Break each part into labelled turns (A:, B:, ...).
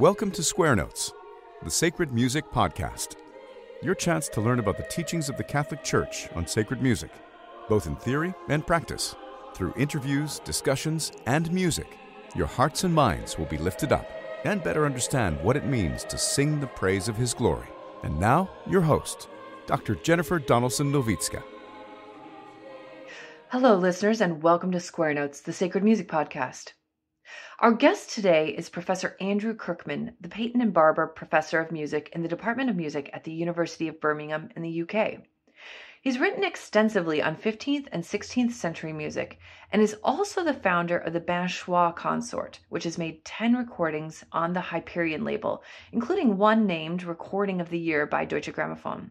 A: Welcome to Square Notes, the Sacred Music Podcast. Your chance to learn about the teachings of the Catholic Church on sacred music, both in theory and practice. Through interviews, discussions, and music, your hearts and minds will be lifted up and better understand what it means to sing the praise of His glory. And now, your host, Dr. Jennifer Donaldson-Novitska.
B: Hello, listeners, and welcome to Square Notes, the Sacred Music Podcast. Our guest today is Professor Andrew Kirkman, the Peyton and Barber Professor of Music in the Department of Music at the University of Birmingham in the UK. He's written extensively on 15th and 16th century music and is also the founder of the Binchois Consort, which has made 10 recordings on the Hyperion label, including one named Recording of the Year by Deutsche Grammophon.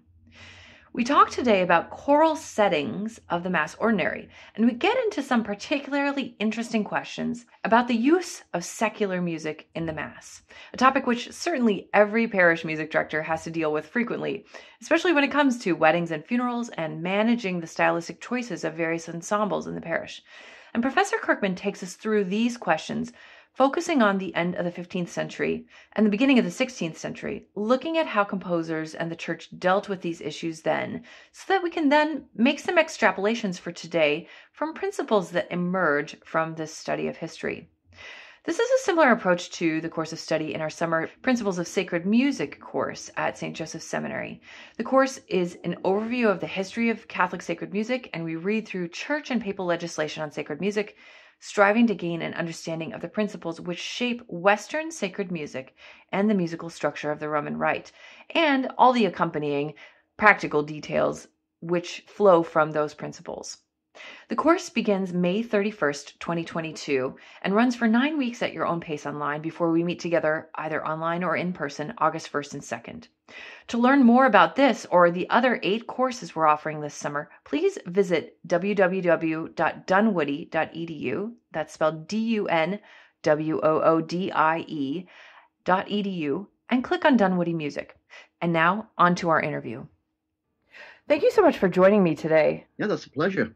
B: We talk today about choral settings of the Mass Ordinary, and we get into some particularly interesting questions about the use of secular music in the Mass, a topic which certainly every parish music director has to deal with frequently, especially when it comes to weddings and funerals and managing the stylistic choices of various ensembles in the parish. And Professor Kirkman takes us through these questions, focusing on the end of the 15th century and the beginning of the 16th century, looking at how composers and the church dealt with these issues then, so that we can then make some extrapolations for today from principles that emerge from this study of history. This is a similar approach to the course of study in our summer Principles of Sacred Music course at St. Joseph's Seminary. The course is an overview of the history of Catholic sacred music, and we read through church and papal legislation on sacred music, striving to gain an understanding of the principles which shape Western sacred music and the musical structure of the Roman Rite, and all the accompanying practical details which flow from those principles. The course begins May 31st, 2022, and runs for 9 weeks at your own pace online before we meet together either online or in person August 1st and 2nd. To learn more about this or the other 8 courses we're offering this summer, please visit www.dunwoodie.edu, that's spelled DUNWOODIE.edu, and click on Dunwoodie Music. And now, on to our interview. Thank you so much for joining me today.
C: Yeah, that's a pleasure.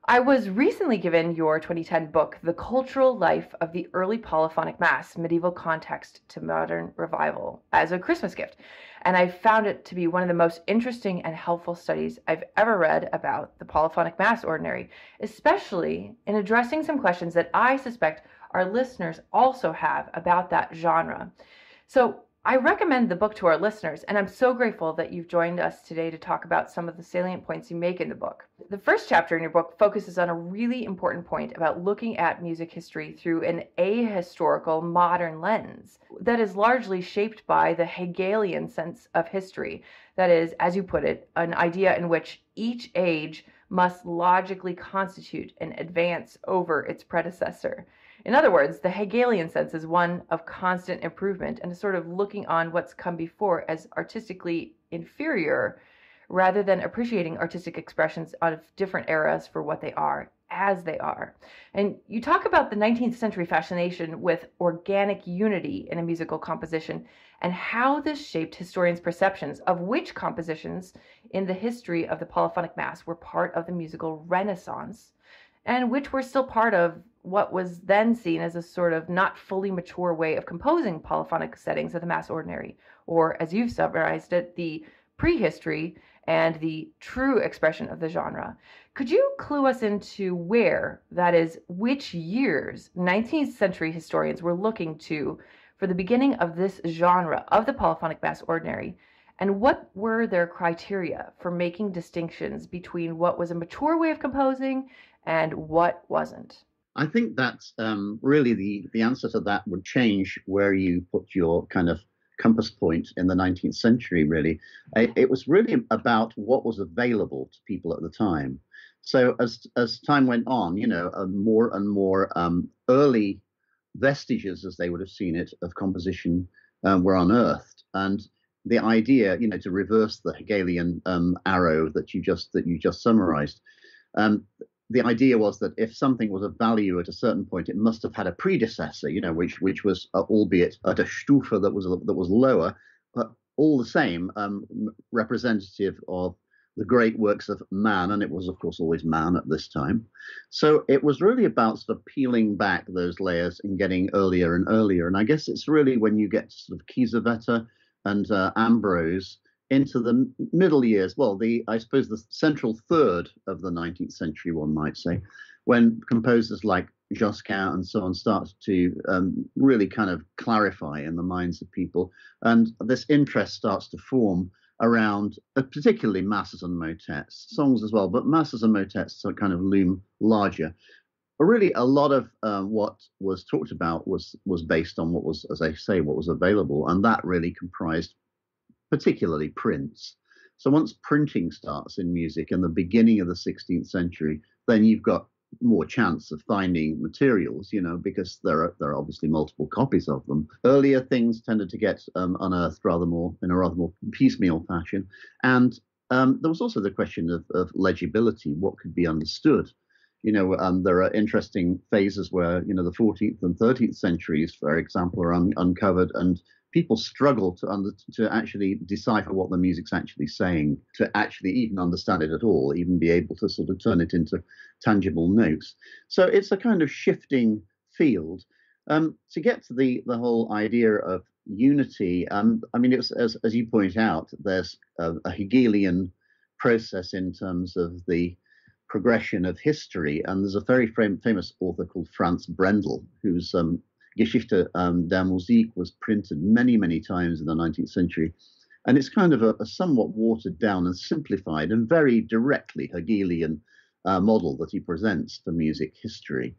B: I was recently given your 2010 book, The Cultural Life of the Early Polyphonic Mass, Medieval Context to Modern Revival, as a Christmas gift. And I found it to be one of the most interesting and helpful studies I've ever read about the polyphonic Mass Ordinary, especially in addressing some questions that I suspect our listeners also have about that genre. So I recommend the book to our listeners, and I'm so grateful that you've joined us today to talk about some of the salient points you make in the book. The first chapter in your book focuses on a really important point about looking at music history through an ahistorical modern lens that is largely shaped by the Hegelian sense of history. That is, as you put it, an idea in which each age must logically constitute an advance over its predecessor. In other words, the Hegelian sense is one of constant improvement and a sort of looking on what's come before as artistically inferior, rather than appreciating artistic expressions of different eras for what they are, as they are. And you talk about the 19th century fascination with organic unity in a musical composition and how this shaped historians' perceptions of which compositions in the history of the polyphonic Mass were part of the musical Renaissance and which were still part of what was then seen as a sort of not fully mature way of composing polyphonic settings of the Mass Ordinary, or as you've summarized it, the prehistory and the true expression of the genre. Could you clue us into where, that is, which years 19th century historians were looking to for the beginning of this genre of the polyphonic Mass Ordinary, and what were their criteria for making distinctions between what was a mature way of composing and what wasn't?
C: I think that really the answer to that would change where you put your kind of compass point in the 19th century, really. It was really about what was available to people at the time. So as time went on, more and more early vestiges, as they would have seen it, of composition were unearthed. And the idea, to reverse the Hegelian arrow that you just summarized, the idea was that if something was of value at a certain point, it must have had a predecessor, which was, albeit at a Stufe that was lower, but all the same representative of the great works of man, and it was, of course, always man at this time. So it was really about sort of peeling back those layers and getting earlier and earlier. And I guess it's really when you get to sort of Kiesewetter and Ambrose into the middle years, well, I suppose the central third of the 19th century, one might say, when composers like Josquin and so on start to really kind of clarify in the minds of people, and this interest starts to form around particularly masses and motets, songs as well, but masses and motets sort of kind of loom larger. But really, a lot of what was talked about was based on what was, as I say, what was available, and that really comprised particularly prints. So once printing starts in music in the beginning of the 16th century, then you've got more chance of finding materials, because there are obviously multiple copies of them. Earlier things tended to get unearthed in a rather more piecemeal fashion, and there was also the question of legibility, what could be understood. There are interesting phases where the 14th and 13th centuries, for example, are uncovered, and people struggle to actually decipher what the music's actually saying, to actually even understand it at all, even be able to sort of turn it into tangible notes. So it's a kind of shifting field. To get to the whole idea of unity, I mean, it's, as you point out, there's a Hegelian process in terms of the progression of history, and there's a very famous author called Franz Brendel, whose Geschichte der Musik was printed many, many times in the 19th century. And it's kind of a somewhat watered down and simplified and very directly Hegelian model that he presents for music history.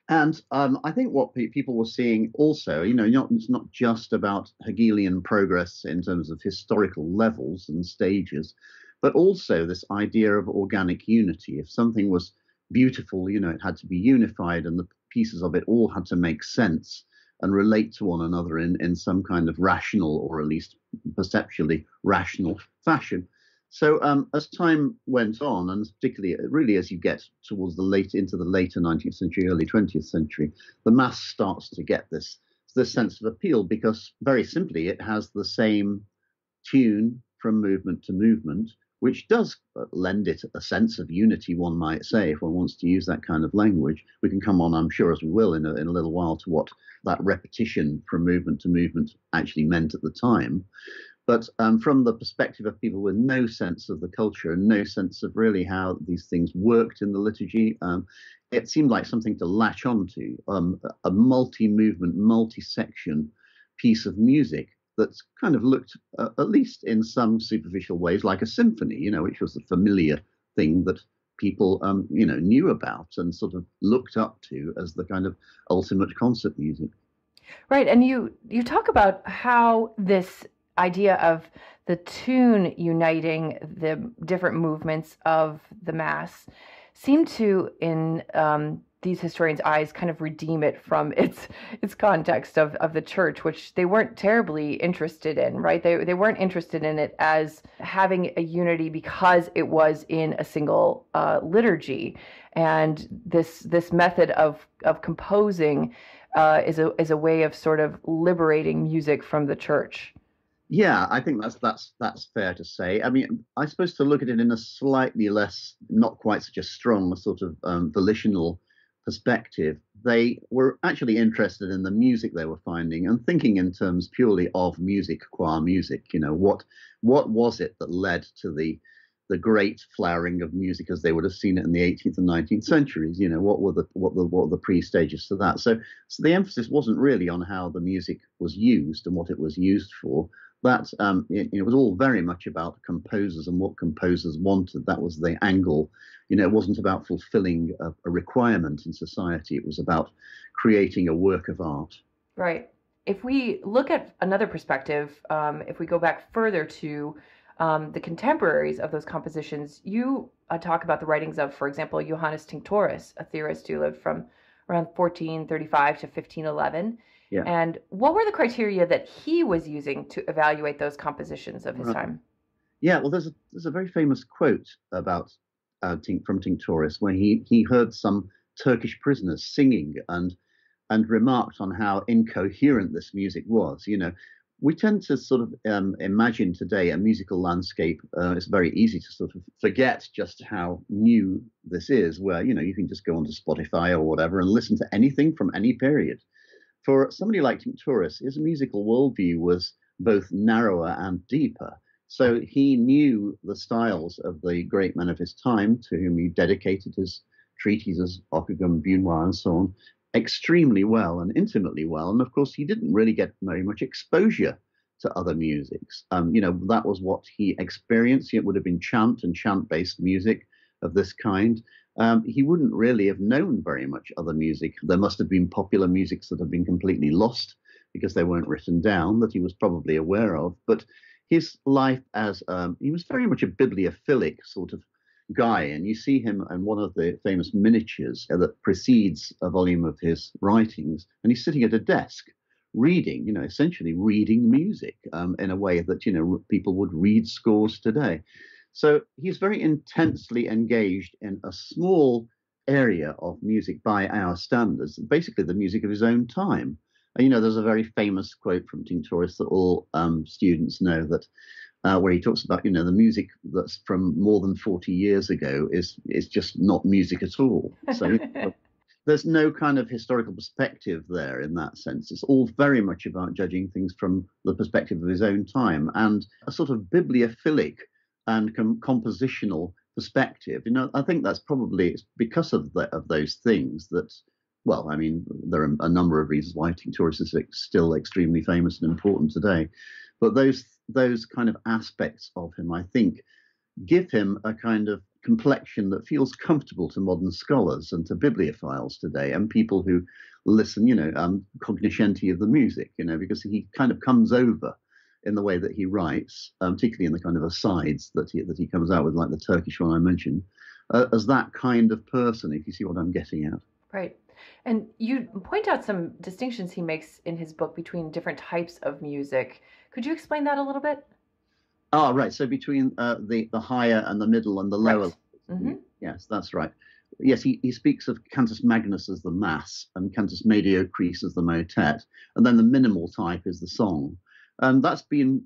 C: And I think what people were seeing also, it's not just about Hegelian progress in terms of historical levels and stages, but also this idea of organic unity. If something was beautiful, it had to be unified, and the pieces of it all had to make sense and relate to one another in some kind of rational, or at least perceptually rational fashion. So as time went on, and particularly really as you get towards into the later 19th century, early 20th century, the mass starts to get this sense of appeal, because very simply it has the same tune from movement to movement, which does lend it a sense of unity, one might say, if one wants to use that kind of language. We can come on, I'm sure, as we will in a little while, to what that repetition from movement to movement actually meant at the time. But from the perspective of people with no sense of the culture and no sense of really how these things worked in the liturgy, it seemed like something to latch onto, a multi-movement, multi-section piece of music that's kind of looked, at least in some superficial ways, like a symphony, which was a familiar thing that people, knew about and sort of looked up to as the kind of ultimate concert music.
B: Right. And you talk about how this idea of the tune uniting the different movements of the Mass seemed to, in these historians' eyes, kind of redeem it from its context of the church, which they weren't terribly interested in, right? They weren't interested in it as having a unity because it was in a single liturgy. And this method of composing is a way of sort of liberating music from the church.
C: Yeah, I think that's fair to say. I mean, I suppose to look at it in a slightly less, not quite such a strong sort of volitional perspective, they were actually interested in the music they were finding and thinking in terms purely of music qua music. What was it that led to the great flowering of music as they would have seen it in the 18th and 19th centuries? What were the pre-stages to that? So the emphasis wasn't really on how the music was used and what it was used for. That it was all very much about composers and what composers wanted. That was the angle. It wasn't about fulfilling a requirement in society. It was about creating a work of art.
B: Right. If we look at another perspective, if we go back further to the contemporaries of those compositions, you talk about the writings of, for example, Johannes Tinctorius, a theorist who lived from around 1435 to 1511.
C: Yeah.
B: And what were the criteria that he was using to evaluate those compositions of his time?
C: Yeah, well, there's a very famous quote about from Tinctorius where he heard some Turkish prisoners singing and remarked on how incoherent this music was. We tend to sort of imagine today a musical landscape. It's very easy to sort of forget just how new this is, where, you can just go onto Spotify or whatever and listen to anything from any period. For somebody like Tinctoris, his musical worldview was both narrower and deeper. So he knew the styles of the great men of his time, to whom he dedicated his treatises, Ockeghem, Binchois, and so on, extremely well and intimately well. And of course, he didn't really get very much exposure to other musics. That was what he experienced. It would have been chant and chant-based music of this kind. He wouldn't really have known very much other music. There must have been popular musics that have been completely lost because they weren't written down, that he was probably aware of. But his life he was very much a bibliophilic sort of guy, and you see him in one of the famous miniatures that precedes a volume of his writings, and he's sitting at a desk reading, essentially reading music in a way that, people would read scores today. So he's very intensely engaged in a small area of music by our standards, basically the music of his own time. And, there's a very famous quote from Tinctoris that all students know, that where he talks about, the music that's from more than 40 years ago is just not music at all. So there's no kind of historical perspective there in that sense. It's all very much about judging things from the perspective of his own time, and a sort of bibliophilic and compositional perspective. I think that's probably because of those things that, well, I mean, there are a number of reasons why Tinctoris is still extremely famous and important today. But those kind of aspects of him, I think, give him a kind of complexion that feels comfortable to modern scholars and to bibliophiles today, and people who listen, cognoscenti of the music, because he kind of comes over in the way that he writes, particularly in the kind of asides that he comes out with, like the Turkish one I mentioned, as that kind of person, if you see what I'm getting at.
B: Right. And you point out some distinctions he makes in his book between different types of music. Could you explain that a little bit?
C: Oh, right. So between the higher and the middle and the lower.
B: Right. Mm-hmm.
C: Yes, that's right. Yes, he speaks of cantus magnus as the mass and cantus mediocris as the motet, and then the minimal type is the song. That's been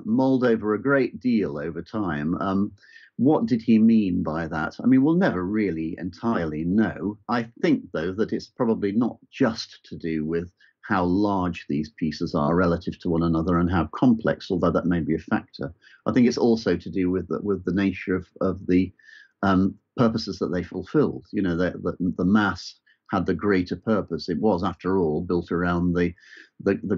C: mulled over a great deal over time. What did he mean by that? I mean, we'll never really entirely know. I think, though, that it's probably not just to do with how large these pieces are relative to one another and how complex, although that may be a factor. I think it's also to do with the nature of the purposes that they fulfilled. The mass had the greater purpose. It was, after all, built around the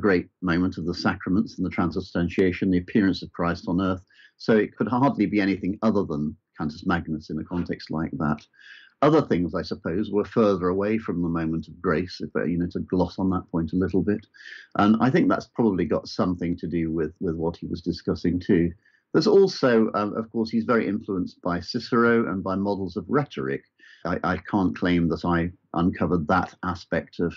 C: great moment of the sacraments and the transubstantiation, the appearance of Christ on earth. So it could hardly be anything other than cantus magnus in a context like that. Other things, I suppose, were further away from the moment of grace, to gloss on that point a little bit. And I think that's probably got something to do with what he was discussing too. There's also, of course, he's very influenced by Cicero and by models of rhetoric. I can't claim that I uncovered that aspect of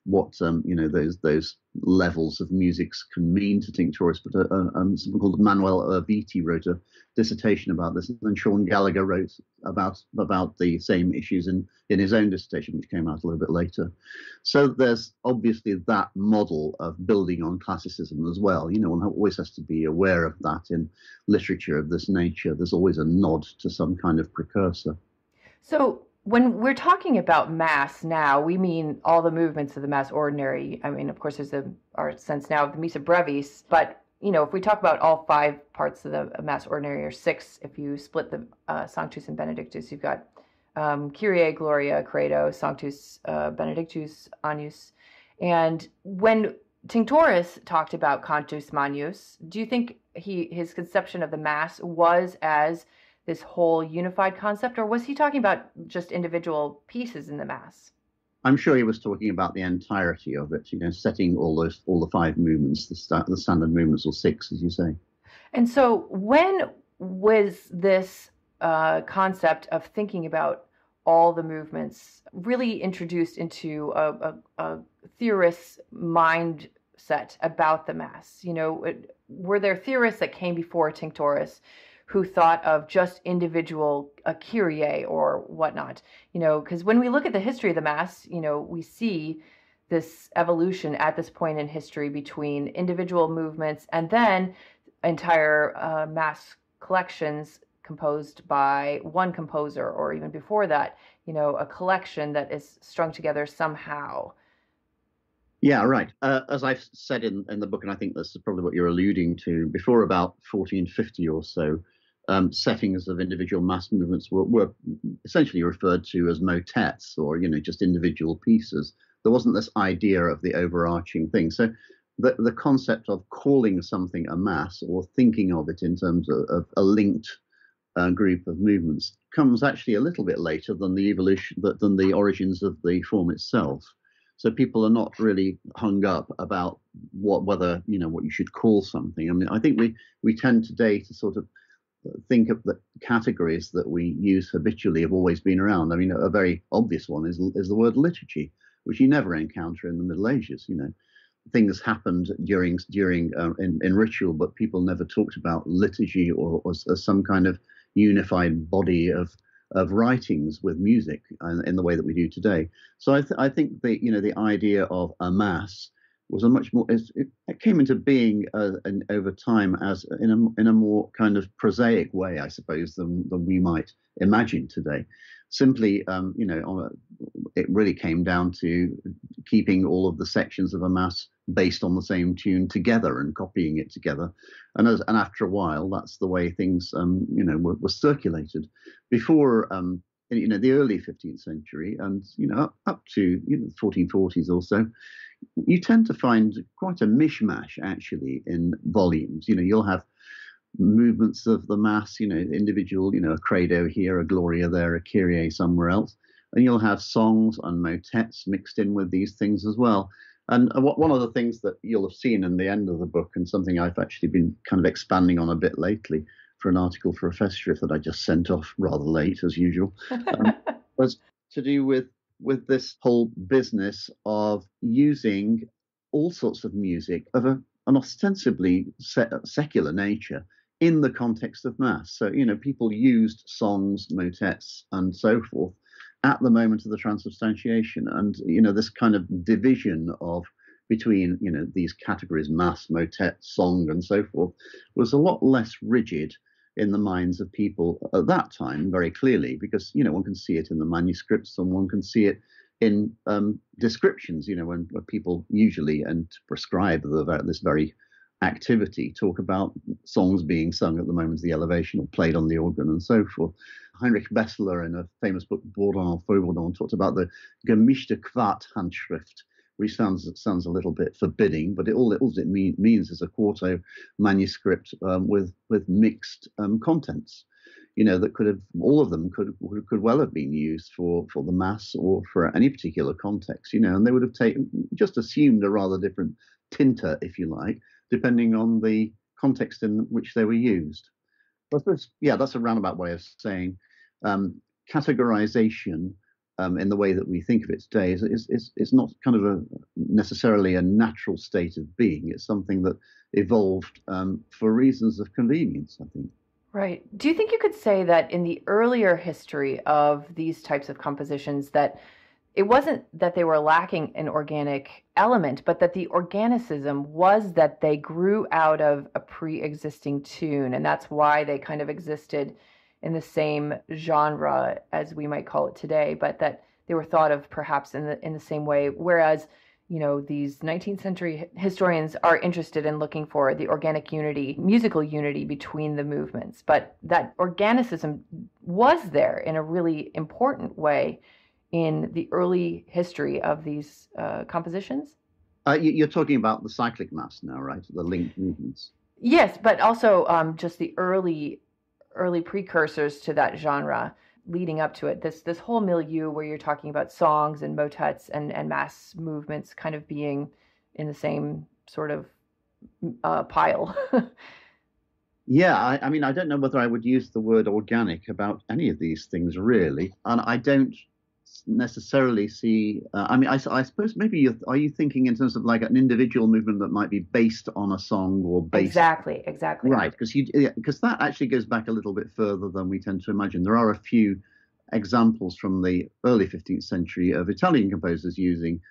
C: what those levels of musics can mean to Tinctoris, but someone called Manuel Beatty wrote a dissertation about this, and then Sean Gallagher wrote about the same issues in his own dissertation, which came out a little bit later. So there's obviously that model of building on classicism as well. One always has to be aware of that in literature of this nature. There's always a nod to some kind of precursor. So
B: when we're talking about Mass now, we mean all the movements of the Mass Ordinary. I mean, of course, there's our sense now of the Missa Brevis, but, if we talk about all 5 parts of the Mass Ordinary, or 6, if you split the Sanctus and Benedictus, you've got Kyrie, Gloria, Credo, Sanctus, Benedictus, Agnus. And when Tinctoris talked about Cantus Magnus, do you think his conception of the Mass was as this whole unified concept, or was he talking about just individual pieces in the Mass?
C: I'm sure he was talking about the entirety of it, setting all the 5 movements, the standard movements, or 6, as you say.
B: And so when was this concept of thinking about all the movements really introduced into a theorist's mindset about the Mass? Were there theorists that came before Tinctoris who thought of just individual Kyrie or whatnot? Because when we look at the history of the Mass, we see this evolution at this point in history between individual movements and then entire mass collections composed by one composer, or even before that, a collection that is strung together somehow.
C: Yeah, right. As I've said in the book, and I think this is probably what you're alluding to, before about 1450 or so, settings of individual mass movements were essentially referred to as motets, or just individual pieces. There wasn't this idea of the overarching thing. So the concept of calling something a mass, or thinking of it in terms of a linked group of movements, comes actually a little bit later than the origins of the form itself. So people are not really hung up about whether what you should call something. I mean, I think we tend today to sort of think of the categories that we use habitually have always been around. I mean, a very obvious one is the word liturgy, which you never encounter in the Middle Ages. Things happened during in ritual, but people never talked about liturgy or as some kind of unified body of writings with music in the way that we do today. So I think the idea of a mass was a much more, it came into being over time as in a more kind of prosaic way, I suppose, than we might imagine today. Simply, it really came down to keeping all of the sections of a mass based on the same tune together and copying it together. And after a while, that's the way things, were circulated. Before, the early 15th century and, up to the 1440s or so, you tend to find quite a mishmash, actually, in volumes. You'll have movements of the mass, individual, a credo here, a gloria there, a kyrie somewhere else. And you'll have songs and motets mixed in with these things as well. And one of the things that you'll have seen in the end of the book, and something I've actually been kind of expanding on a bit lately for an article for a festschrift that I just sent off rather late, as usual, was to do with this whole business of using all sorts of music of an ostensibly secular nature in the context of mass. So, people used songs, motets, and so forth at the moment of the transubstantiation. And, this kind of division between, these categories, mass, motet, song, and so forth, was a lot less rigid in the minds of people at that time, very clearly, because, one can see it in the manuscripts and one can see it in descriptions, when people usually, and prescribe this very activity, talk about songs being sung at the moment of the elevation or played on the organ and so forth. Heinrich Bessler, in a famous book, Bourdon, Feubourdon, talked about the gemischte Quarthandschrift, which sounds a little bit forbidding, but all it means is a quarto manuscript with mixed contents. That could have, all of them could well have been used for the mass or for any particular context. And they would have just assumed a rather different tinter, if you like, depending on the context in which they were used. But that's a roundabout way of saying categorization in the way that we think of it today is not kind of necessarily a natural state of being. It's something that evolved for reasons of convenience, I think.
B: Right. Do you think you could say that in the earlier history of these types of compositions that it wasn't that they were lacking an organic element, but that the organicism was that they grew out of a pre-existing tune, and that's why they kind of existed in the same genre as we might call it today, but that they were thought of perhaps in the same way, whereas these 19th century historians are interested in looking for the organic unity, musical unity between the movements. But that organicism was there in a really important way in the early history of these compositions.
C: You're talking about the cyclic mass now, right? The linked movements.
B: Yes, but also just the early precursors to that genre leading up to it, this whole milieu where you're talking about songs and motets and mass movements kind of being in the same sort of pile.
C: Yeah, I mean, I don't know whether I would use the word organic about any of these things, really. And I don't necessarily see, I suppose maybe are you thinking in terms of like an individual movement that might be based on a song or based... Exactly. Right, because that actually goes back a little bit further than we tend to imagine. There are a few examples from the early 15th century of Italian composers using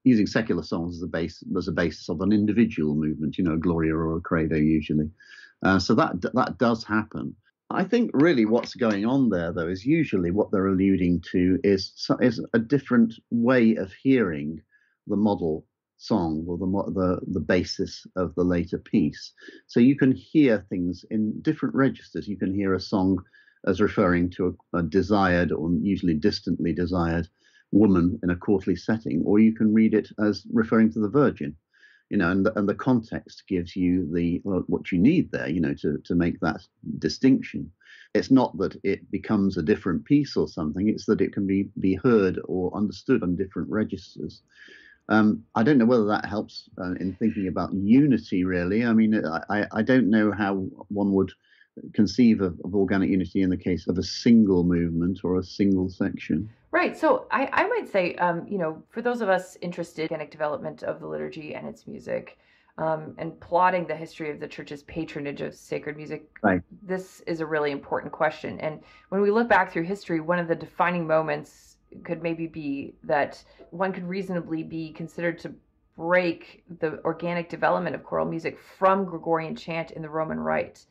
C: using secular songs as a basis of an individual movement, a Gloria or a Credo usually. So that does happen. I think really what's going on there, though, is usually what they're alluding to is a different way of hearing the model song or the basis of the later piece. So you can hear things in different registers. You can hear a song as referring to a desired or usually distantly desired woman in a courtly setting, or you can read it as referring to the Virgin. And the context gives you what you need there, to make that distinction. It's not that it becomes a different piece or something. It's that it can be heard or understood on different registers. I don't know whether that helps in thinking about unity, really. I mean, I don't know how one would conceive of organic unity in the case of a single movement or a single section.
B: Right. So I might say, for those of us interested in organic development of the liturgy and its music, and plotting the history of the church's patronage of sacred music,
C: right,
B: this is a really important question. And when we look back through history, one of the defining moments could maybe be that one could reasonably be considered to break the organic development of choral music from Gregorian chant in the Roman Rite.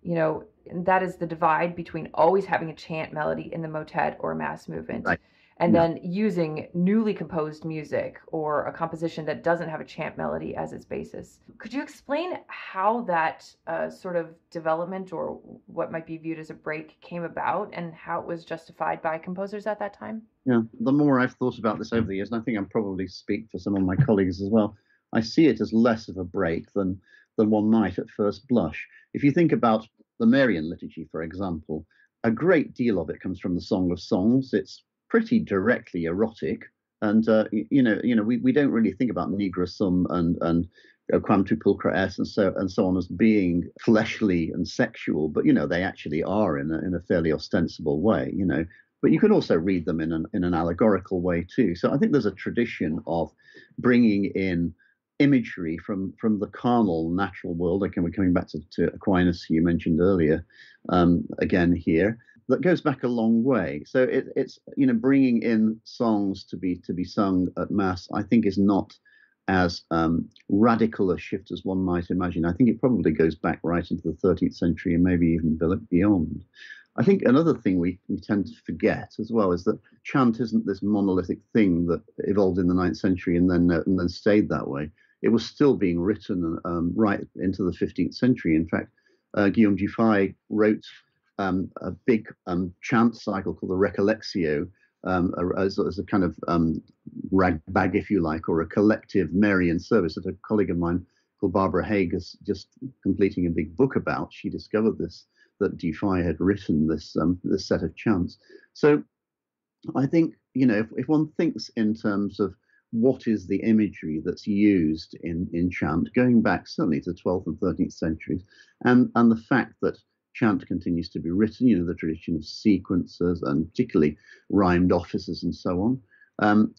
B: And that is the divide between always having a chant melody in the motet or mass movement,
C: right,
B: and then using newly composed music or a composition that doesn't have a chant melody as its basis. Could you explain how that sort of development, or what might be viewed as a break, came about and how it was justified by composers at that time?
C: Yeah, the more I've thought about this over the years, and I think I probably speak for some of my colleagues as well, I see it as less of a break than one might at first blush. If you think about the Marian liturgy, for example, a great deal of it comes from the Song of Songs. It's pretty directly erotic, and we don't really think about Nigra Sum and Quam tu pulchra es and so on as being fleshly and sexual, but they actually are in a fairly ostensible way. But you can also read them in an allegorical way too. So I think there's a tradition of bringing in imagery from the carnal natural world. Again, we're coming back to Aquinas, who you mentioned earlier, again here, that goes back a long way. So it's bringing in songs to be sung at Mass, I think, is not as radical a shift as one might imagine. I think it probably goes back right into the 13th century and maybe even beyond. I think another thing we tend to forget as well is that chant isn't this monolithic thing that evolved in the 9th century and then stayed that way. It was still being written right into the 15th century. In fact, Guillaume Dufay wrote a big chant cycle called the Recollectio as a kind of rag bag, if you like, or a collective Marian service that a colleague of mine called Barbara Haig is just completing a big book about. She discovered that Dufay had written this set of chants. So I think, if one thinks in terms of what is the imagery that's used in chant, going back certainly to the 12th and 13th centuries, and the fact that chant continues to be written, the tradition of sequencers and particularly rhymed offices and so on,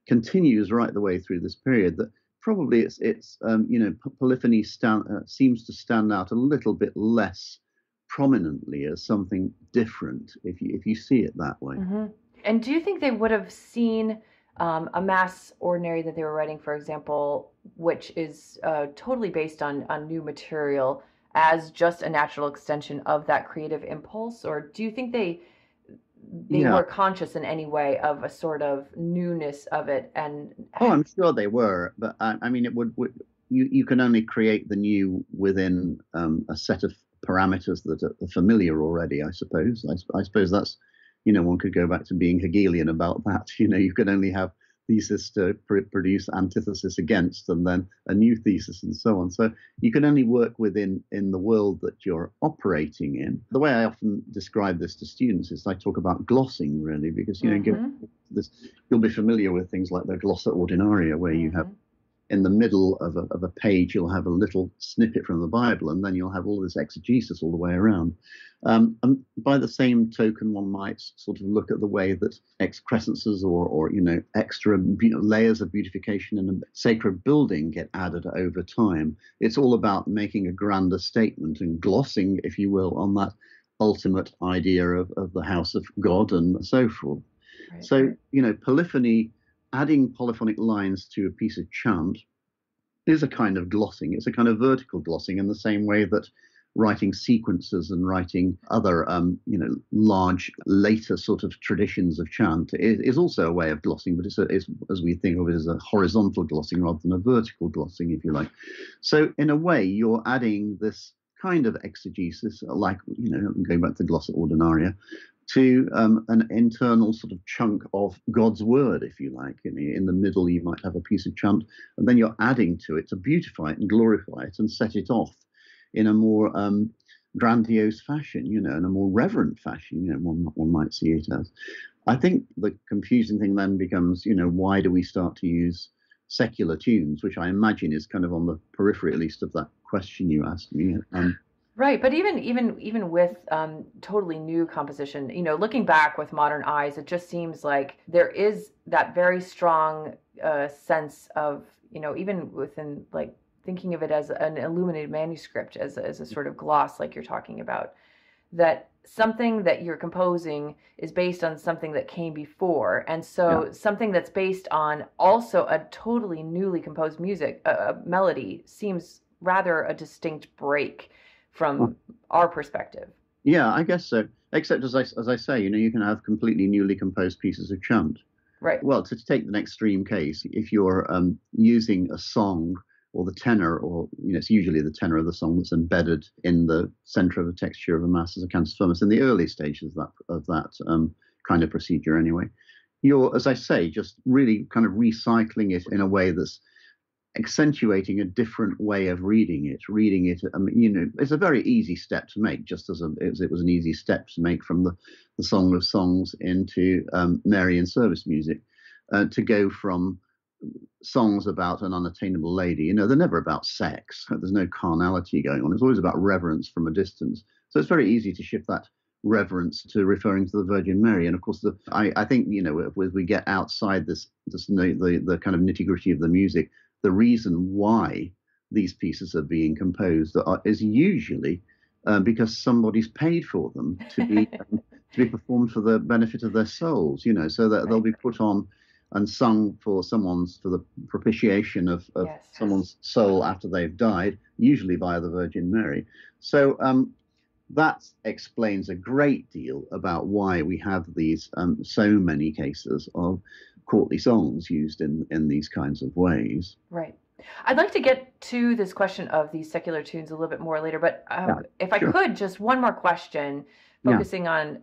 C: continues right the way through this period, that probably it's polyphony seems to stand out a little bit less prominently as something different if you see it that way.
B: Mm-hmm. And do you think they would have seen a Mass ordinary that they were writing, for example, which is totally based on new material, as just a natural extension of that creative impulse? Or do you think they were conscious in any way of a sort of newness of it? And
C: I'm sure they were, but I mean, it would you can only create the new within a set of parameters that are familiar already, I suppose. I suppose that's, one could go back to being Hegelian about that. You can only have thesis to produce antithesis against, and then a new thesis and so on. So you can only work within the world that you're operating in. The way I often describe this to students is I talk about glossing, really, because, you'll be familiar with things like the glossa ordinaria, where you have in the middle of a page, you'll have a little snippet from the Bible, and then you'll have all this exegesis all the way around. And by the same token, one might sort of look at the way that excrescences or extra layers of beautification in a sacred building get added over time. It's all about making a grander statement and glossing, if you will, on that ultimate idea of the house of God and so forth. Right. So, polyphony adding polyphonic lines to a piece of chant is a kind of glossing. It's a kind of vertical glossing in the same way that writing sequences and writing other, large later sort of traditions of chant is also a way of glossing, but it's as we think of it as a horizontal glossing rather than a vertical glossing, if you like. So in a way, you're adding this kind of exegesis, like, going back to the Glossa Ordinaria, to an internal sort of chunk of God's word, if you like. In the middle, you might have a piece of chant, and then you're adding to it to beautify it and glorify it and set it off in a more grandiose fashion, in a more reverent fashion, one might see it as. I think the confusing thing then becomes, why do we start to use secular tunes, which I imagine is kind of on the periphery, at least, of that question you asked me.
B: Right, but even with totally new composition, looking back with modern eyes, it just seems like there is that very strong sense of, even within, like, thinking of it as an illuminated manuscript, as a sort of gloss, like you're talking about, that something that you're composing is based on something that came before, and so something that's based on also a totally newly composed melody seems rather a distinct break from our perspective.
C: Yeah, I guess so. Except as I say, you can have completely newly composed pieces of chant.
B: Right.
C: Well, to take the extreme case, if you're using a song or the tenor, or it's usually the tenor of the song that's embedded in the center of the texture of a mass as a cantus firmus in the early stages of that kind of procedure. Anyway, you're, as I say, just really kind of recycling it in a way that's accentuating a different way of reading it. It's a very easy step to make, just as it was an easy step to make from the Song of Songs into Marian service music, to go from songs about an unattainable lady. They're never about sex. There's no carnality going on. It's always about reverence from a distance. So it's very easy to shift that reverence to referring to the Virgin Mary. And of course, I think, as we get outside the kind of nitty gritty of the music, the reason why these pieces are being composed is usually because somebody's paid for them to be performed for the benefit of their souls, so that they'll be put on and sung for the propitiation of someone's soul after they've died, usually via the Virgin Mary. So that explains a great deal about why we have these so many cases of courtly songs used in these kinds of ways.
B: Right. I'd like to get to this question of these secular tunes a little bit more later, but if I could, just one more question, focusing on,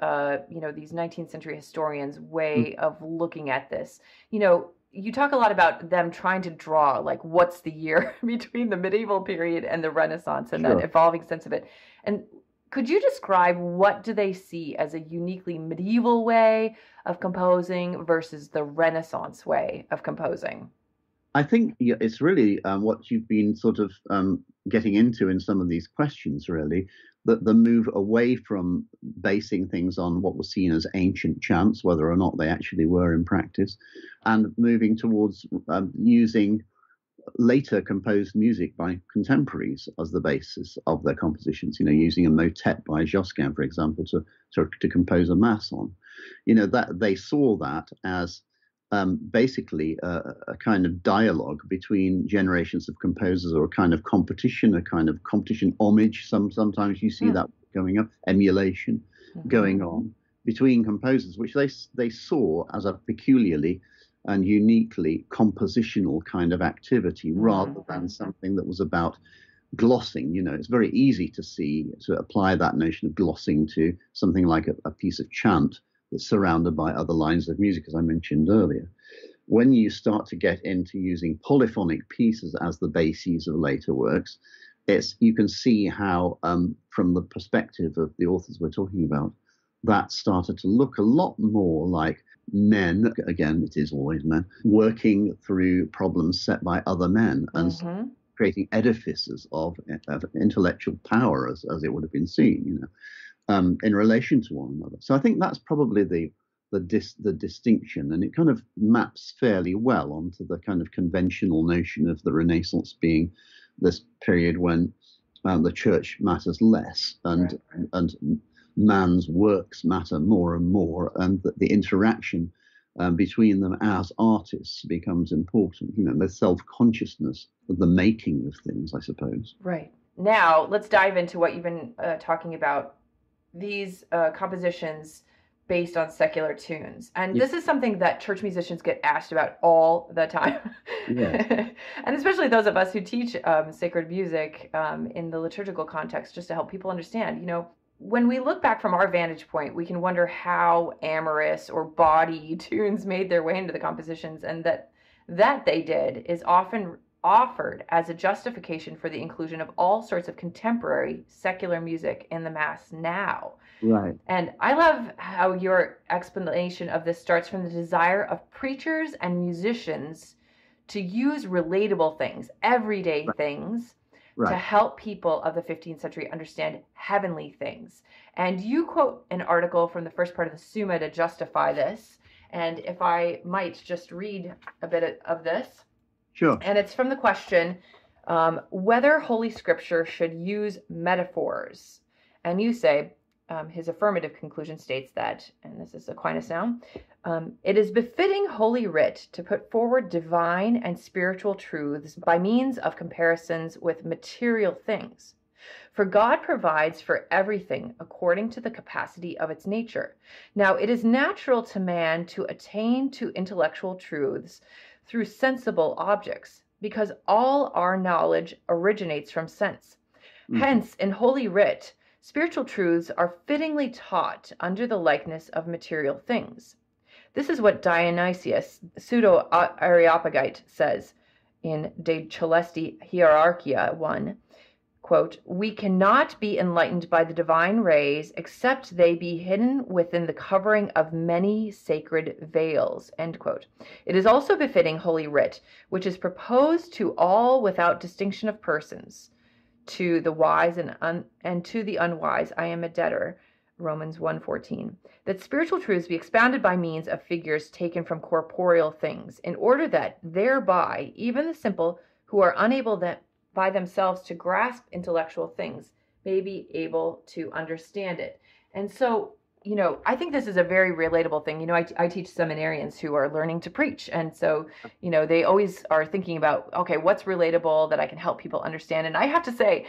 B: these 19th century historians' way of looking at this. You talk a lot about them trying to draw, like, what's the year between the medieval period and the Renaissance, and that evolving sense of it. And could you describe what do they see as a uniquely medieval way of composing versus the Renaissance way of composing?
C: I think it's really what you've been sort of getting into in some of these questions, really, that the move away from basing things on what was seen as ancient chants, whether or not they actually were in practice, and moving towards using later composed music by contemporaries as the basis of their compositions, using a motet by Josquin, for example, to compose a mass on. That they saw that as basically a kind of dialogue between generations of composers, or a kind of competition homage. Sometimes you see that going up, emulation going on between composers, which they saw as a peculiarly and uniquely compositional kind of activity, rather than something that was about glossing. It's very easy to apply that notion of glossing to something like a piece of chant that's surrounded by other lines of music, as I mentioned earlier. When you start to get into using polyphonic pieces as the bases of later works, you can see how, from the perspective of the authors we're talking about, that started to look a lot more like men, again, it is always men, working through problems set by other men and creating edifices of intellectual power, as it would have been seen, in relation to one another. So I think that's probably the distinction, and it kind of maps fairly well onto the kind of conventional notion of the Renaissance being this period when the church matters less, and man's works matter more and more, and that the interaction between them as artists becomes important. The self-consciousness of the making of things, I suppose.
B: Right. Now, let's dive into what you've been talking about, these compositions based on secular tunes. And this is something that church musicians get asked about all the time.
C: Yes.
B: And especially those of us who teach sacred music in the liturgical context, just to help people understand, when we look back from our vantage point, we can wonder how amorous or bawdy tunes made their way into the compositions, and that they did is often offered as a justification for the inclusion of all sorts of contemporary secular music in the Mass now.
C: Right.
B: And I love how your explanation of this starts from the desire of preachers and musicians to use relatable things, everyday things, to help people of the 15th century understand heavenly things. And you quote an article from the first part of the Summa to justify this. And if I might just read a bit of this.
C: Sure.
B: And it's from the question, whether Holy Scripture should use metaphors. And you say, his affirmative conclusion states that, and this is Aquinas now, it is befitting Holy Writ to put forward divine and spiritual truths by means of comparisons with material things. For God provides for everything according to the capacity of its nature. Now, it is natural to man to attain to intellectual truths through sensible objects, because all our knowledge originates from sense. Hence, in Holy Writ, spiritual truths are fittingly taught under the likeness of material things. This is what Dionysius, pseudo-Areopagite, says in De Celesti Hierarchia 1, quote, "We cannot be enlightened by the divine rays except they be hidden within the covering of many sacred veils," end quote. It is also befitting Holy Writ, which is proposed to all without distinction of persons, to the wise and to the unwise I am a debtor, Romans 1:14, that spiritual truths be expounded by means of figures taken from corporeal things, in order that thereby even the simple, who are unable by themselves to grasp intellectual things, may be able to understand it. And so, I think this is a very relatable thing. I teach seminarians who are learning to preach. And so, they always are thinking about, okay, what's relatable that I can help people understand? And I have to say,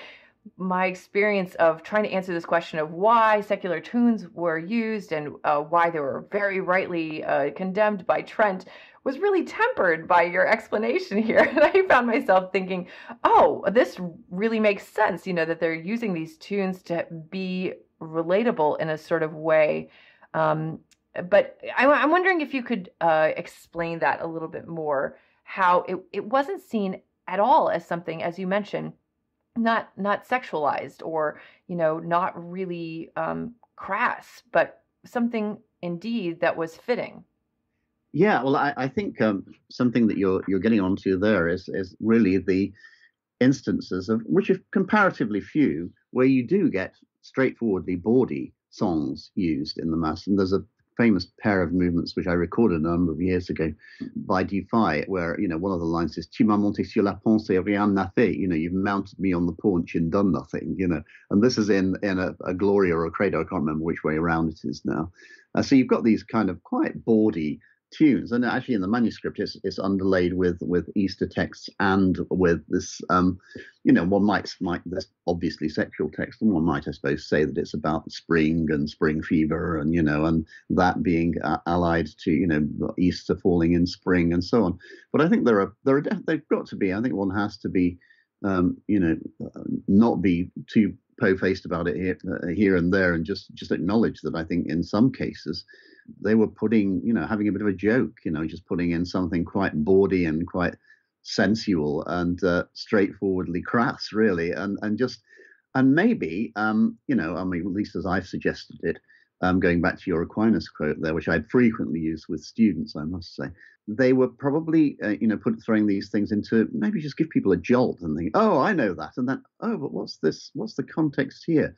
B: my experience of trying to answer this question of why secular tunes were used and why they were very rightly condemned by Trent was really tempered by your explanation here. And I found myself thinking, oh, this really makes sense, that they're using these tunes to be relatable in a sort of way. But I'm wondering if you could explain that a little bit more, how it wasn't seen at all as something, as you mentioned, not sexualized or, not really crass, but something indeed that was fitting.
C: Yeah, well, I think something that you're getting onto there is really the instances of which are comparatively few, where you do get straightforwardly bawdy songs used in the Mass. And there's a famous pair of movements which I recorded a number of years ago by Defy, where one of the lines is "Tu m'as monté sur la panse et rien n'a fait." You've mounted me on the paunch and done nothing. And this is in a Gloria or a Credo. I can't remember which way around it is now. So you've got these kind of quite bawdy tunes, and actually in the manuscript it's underlaid with Easter texts and with this one might this obviously sexual text, and one might, I suppose, say that it's about spring and spring fever and and that being allied to Easter falling in spring and so on. But I think they've got to be, I think one has to be not be too po-faced about it here and there, and just acknowledge that I think in some cases they were putting, having a bit of a joke, just putting in something quite bawdy and quite sensual and straightforwardly crass, really, and maybe, I mean, at least as I've suggested it, going back to your Aquinas quote there, which I'd frequently use with students, I must say, they were probably, throwing these things into maybe just give people a jolt and think, oh, I know that, and then, oh, but what's this? What's the context here?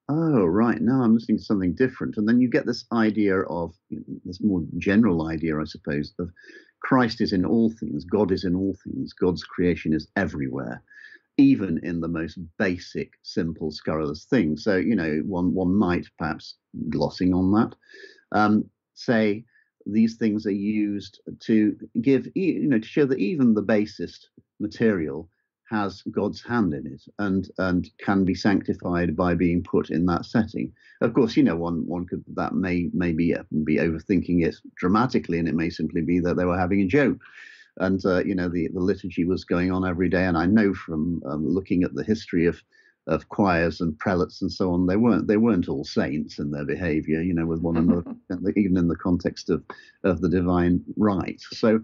C: Oh, right, now I'm listening to something different. And then you get this idea of, this more general idea, I suppose, of Christ is in all things, God is in all things, God's creation is everywhere, even in the most basic, simple, scurrilous things. So, one might, perhaps glossing on that, say these things are used to give, to show that even the basest material has God's hand in it and can be sanctified by being put in that setting. Of course, one could, that may be overthinking it dramatically, and it may simply be that they were having a joke. And the liturgy was going on every day, and I know from looking at the history of choirs and prelates and so on, they weren't all saints in their behaviour, with one another, even in the context of the divine rite. So,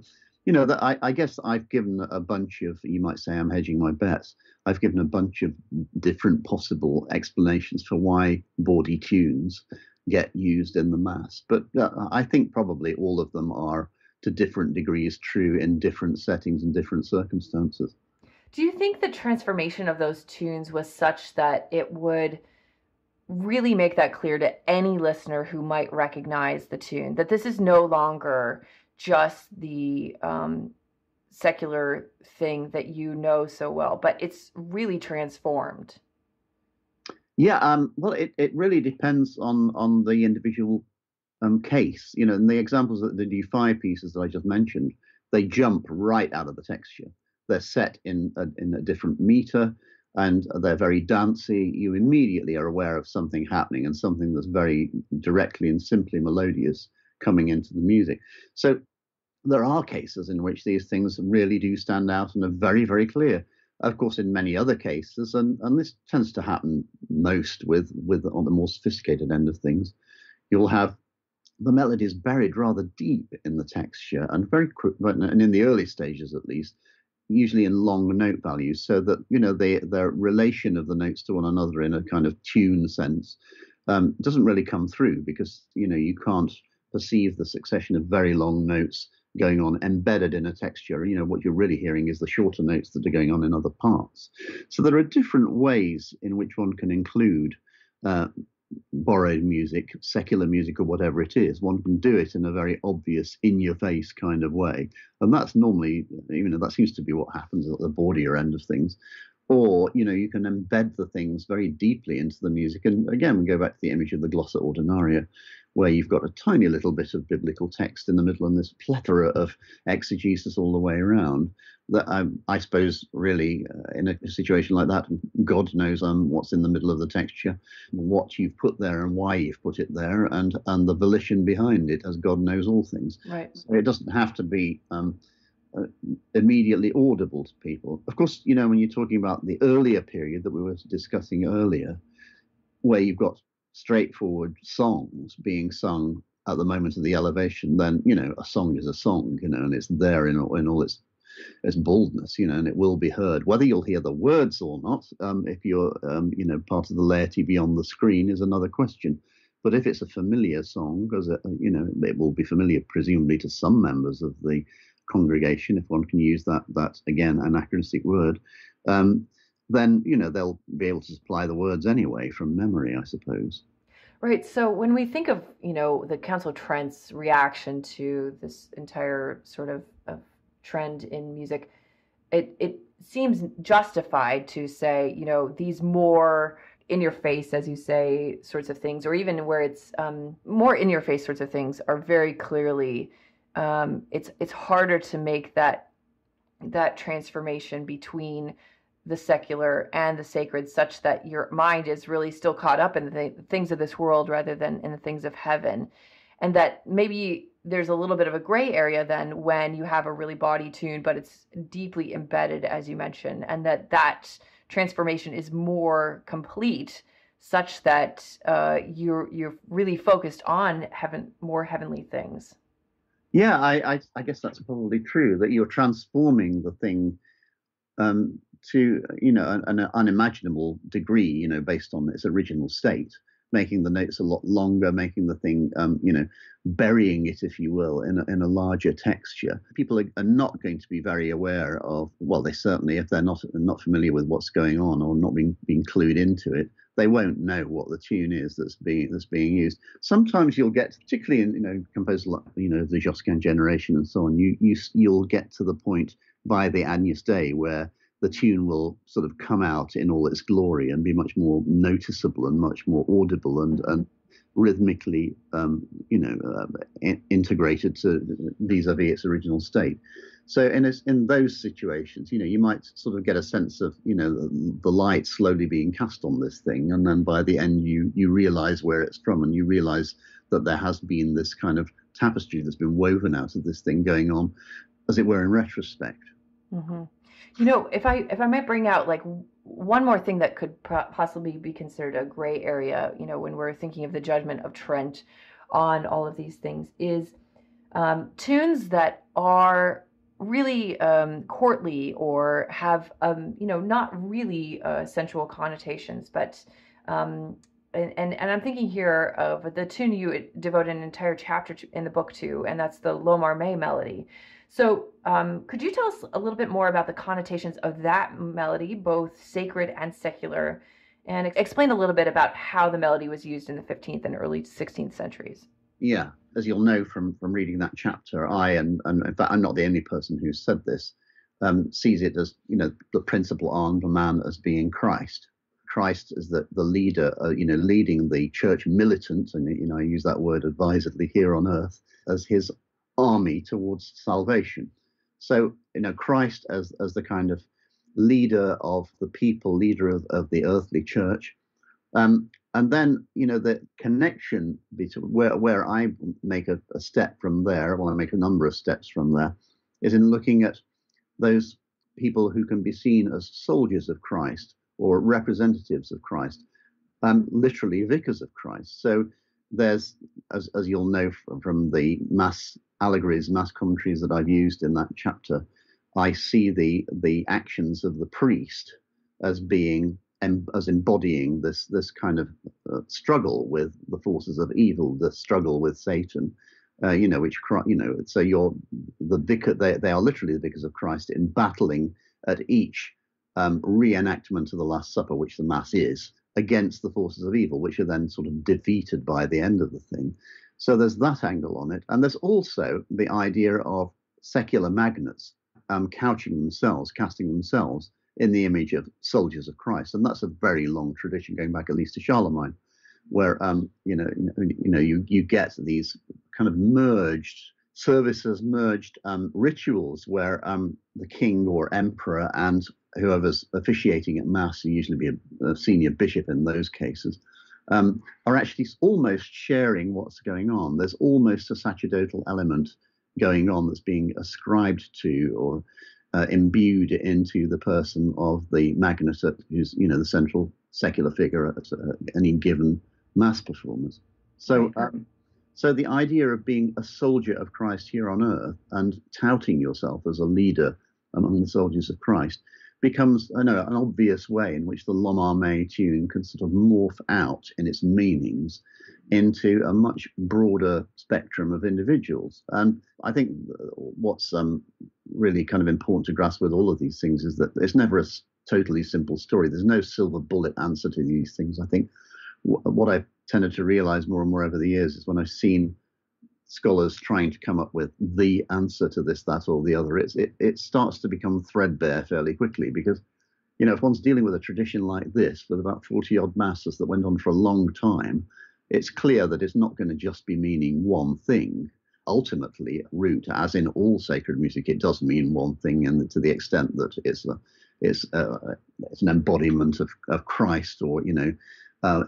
C: that I guess I've given a bunch of, you might say I'm hedging my bets, I've given a bunch of different possible explanations for why bawdy tunes get used in the Mass. But I think probably all of them are to different degrees true in different settings and different circumstances.
B: Do you think the transformation of those tunes was such that it would really make that clear to any listener who might recognize the tune, that this is no longer just the secular thing that you know so well, but it's really transformed?
C: Yeah, well, it really depends on the individual case. In the examples of the D5 pieces that I just mentioned, they jump right out of the texture. They're set in a different meter, and they're very dancey. You immediately are aware of something happening and something that's very directly and simply melodious coming into the music. So there are cases in which these things really do stand out and are very, very clear. Of course, in many other cases, and this tends to happen most with on the more sophisticated end of things, you'll have the melodies buried rather deep in the texture and very quick, and in the early stages at least, usually in long note values, so that their relation of the notes to one another in a kind of tune sense doesn't really come through, because you can't perceive the succession of very long notes going on embedded in a texture. What you're really hearing is the shorter notes that are going on in other parts. So there are different ways in which one can include borrowed music, secular music, or whatever it is. One can do it in a very obvious, in-your-face kind of way, and that's normally, that seems to be what happens at the bawdier end of things. Or you can embed the things very deeply into the music, and again we go back to the image of the glossa ordinaria, where you've got a tiny little bit of biblical text in the middle and this plethora of exegesis all the way around. That I suppose really in a situation like that, God knows what's in the middle of the texture, what you've put there and why you've put it there, and the volition behind it, as God knows all things.
B: Right.
C: So it doesn't have to be immediately audible to people. Of course, when you're talking about the earlier period that we were discussing earlier, where you've got straightforward songs being sung at the moment of the elevation, then a song is a song, and it's there in all its boldness, and it will be heard. Whether you'll hear the words or not, if you're part of the laity beyond the screen, is another question. But if it's a familiar song, because it will be familiar presumably to some members of the congregation, if one can use that again anachronistic word, then they'll be able to supply the words anyway from memory, I suppose.
B: Right. So when we think of the Council of Trent's reaction to this entire sort of trend in music, it seems justified to say these more in your face, as you say, sorts of things, or even where it's more in your face sorts of things, are very clearly it's harder to make that transformation between the secular and the sacred, such that your mind is really still caught up in the things of this world rather than in the things of heaven. And that maybe there's a little bit of a gray area then when you have a really bawdy tune, but it's deeply embedded, as you mentioned, and that transformation is more complete, such that you're really focused on more heavenly things.
C: Yeah, I guess that's probably true, that you're transforming the thing to an unimaginable degree, based on its original state, making the notes a lot longer, making the thing, burying it, if you will, in a larger texture. People are not going to be very aware of, well, they certainly, if they're not familiar with what's going on or not being clued into it, they won't know what the tune is that's being used. Sometimes you'll get, particularly in composers like the Josquin generation and so on, you'll get to the point by the Agnus Dei where the tune will sort of come out in all its glory and be much more noticeable and much more audible and rhythmically, integrated to vis-a-vis its original state. So in those situations, you might sort of get a sense of, the light slowly being cast on this thing. And then by the end, you realize where it's from, and you realize that there has been this kind of tapestry that's been woven out of this thing going on, as it were, in retrospect.
B: Mm-hmm. If I might bring out like one more thing that could possibly be considered a gray area, when we're thinking of the judgment of Trent on all of these things, is tunes that are really courtly or have not really sensual connotations, but and I'm thinking here of the tune you devote an entire chapter in the book to, and that's the Lomar May melody. So could you tell us a little bit more about the connotations of that melody, both sacred and secular, and explain a little bit about how the melody was used in the 15th and early 16th centuries?
C: Yeah, as you'll know from reading that chapter, and in fact, I'm not the only person who said this, sees it as, the principal armed man as being Christ. Christ is the leader, leading the church militant, and, I use that word advisedly here on earth, as his army towards salvation. So, Christ as the kind of leader of the people, leader of the earthly church. And then, the connection between where I make a step from there, I make a number of steps from there, is in looking at those people who can be seen as soldiers of Christ or representatives of Christ, literally vicars of Christ. So there's, as you'll know from the mass allegories, mass commentaries that I've used in that chapter, I see the actions of the priest as being as embodying this kind of struggle with the forces of evil, the struggle with Satan, so you're the vicar. They are literally the vicars of Christ in battling at each reenactment of the Last Supper, which the Mass is, against the forces of evil, which are then sort of defeated by the end of the thing. So there's that angle on it, and there's also the idea of secular magnates casting themselves in the image of soldiers of Christ, and that's a very long tradition going back at least to Charlemagne, where you get these kind of merged services, merged rituals, where the king or emperor and whoever's officiating at mass, usually be a senior bishop in those cases, are actually almost sharing what's going on. There's almost a sacerdotal element going on that's being ascribed to or imbued into the person of the magnate, who's the central secular figure at any given mass performance. So, so the idea of being a soldier of Christ here on earth and touting yourself as a leader among the soldiers of Christ becomes, an obvious way in which the Lomar May tune can sort of morph out in its meanings into a much broader spectrum of individuals. And I think what's really kind of important to grasp with all of these things is that it's never a totally simple story. There's no silver bullet answer to these things. I think what I've tended to realize more and more over the years is when I've seen scholars trying to come up with the answer to this, that, or the other, it starts to become threadbare fairly quickly, because, if one's dealing with a tradition like this with about 40 odd masses that went on for a long time, it's clear that it's not going to just be meaning one thing. Ultimately, root, as in all sacred music, it does mean one thing, and to the extent that it's an embodiment of Christ, or